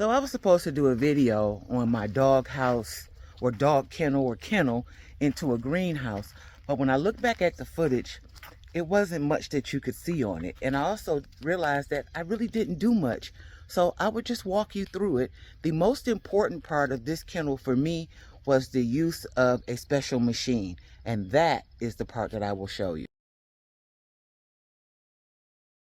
So I was supposed to do a video on my dog house or dog kennel into a greenhouse. But when I look back at the footage, it wasn't much that you could see on it. And I also realized that I really didn't do much. So I would just walk you through it. The most important part of this kennel for me was the use of a special machine. And that is the part that I will show you.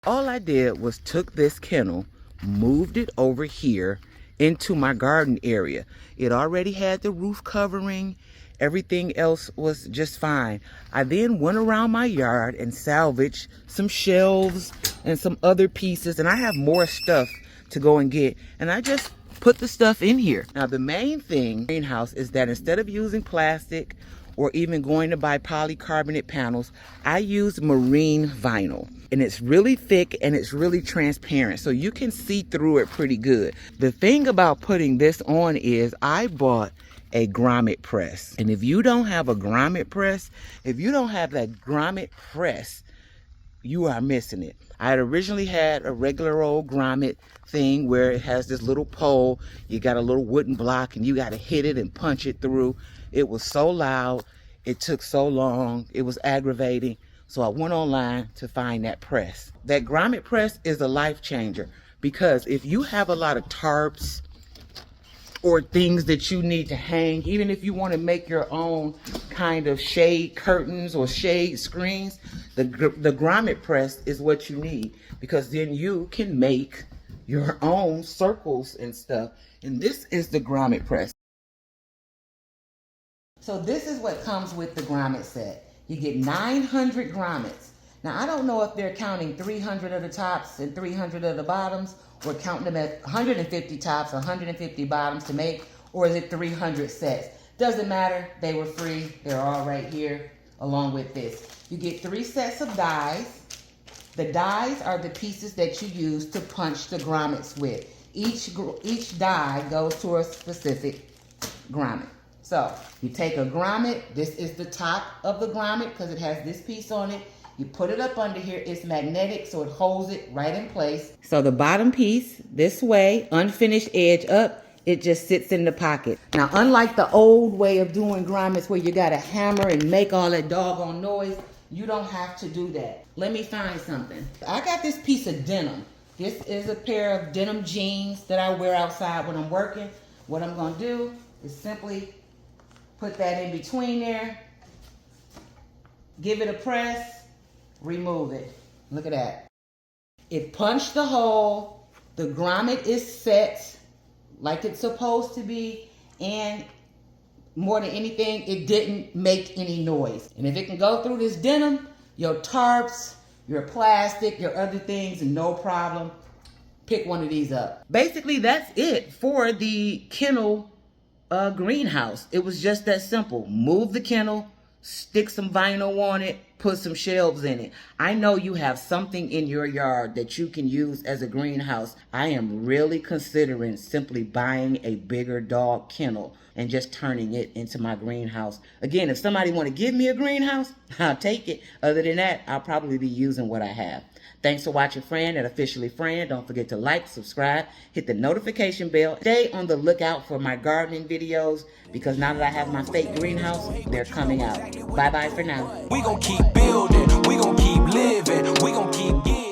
All I did was took this kennel, moved it over here into my garden area. It already had the roof covering. Everything else was just fine. I then went around my yard and salvaged some shelves and some other pieces. And I have more stuff to go and get. And I just put the stuff in here. Now the main thing in the greenhouse is that instead of using plastic or even going to buy polycarbonate panels, I use marine vinyl. And it's really thick and it's really transparent, so you can see through it pretty good. The thing about putting this on is I bought a grommet press. And if you don't have a grommet press, if you don't have that grommet press, you are missing it. I had originally had a regular old grommet thing where it has this little pole. You got a little wooden block and you got to hit it and punch it through. It was so loud. It took so long. It was aggravating. So I went online to find that press. That grommet press is a life changer, because if you have a lot of tarps or things that you need to hang, even if you want to make your own kind of shade curtains or shade screens, the grommet press is what you need, because then you can make your own circles and stuff. And this is the grommet press. So this is what comes with the grommet set. You get 900 grommets. Now, I don't know if they're counting 300 of the tops and 300 of the bottoms, or counting them at 150 tops, 150 bottoms to make, or is it 300 sets? Doesn't matter. They were free. They're all right here along with this. You get 3 sets of dies. The dies are the pieces that you use to punch the grommets with. Each die goes to a specific grommet. So you take a grommet. This is the top of the grommet because it has this piece on it. You put it up under here. It's magnetic, so it holds it right in place. So the bottom piece, this way, unfinished edge up, it just sits in the pocket. Now, unlike the old way of doing grommets where you got to hammer and make all that doggone noise, you don't have to do that. Let me find something. I got this piece of denim. This is a pair of denim jeans that I wear outside when I'm working. What I'm going to do is simply put that in between there, give it a press, remove it. Look at that. It punched the hole. The grommet is set like it's supposed to be, and more than anything, it didn't make any noise. And if it can go through this denim, your tarps, your plastic, your other things, no problem. Pick one of these up. Basically, that's it for the kennel greenhouse. It was just that simple. Move the kennel, stick some vinyl on it, put some shelves in it. I know you have something in your yard that you can use as a greenhouse. I am really considering simply buying a bigger dog kennel and just turning it into my greenhouse. Again, if somebody want to give me a greenhouse, I'll take it. Other than that, I'll probably be using what I have. Thanks for watching Fran at Officially Fran. Don't forget to like, subscribe, hit the notification bell. Stay on the lookout for my gardening videos, because now that I have my fake greenhouse, they're coming out. Bye-bye for now. We gon' keep building, we gon' keep living, we gon' keep getting.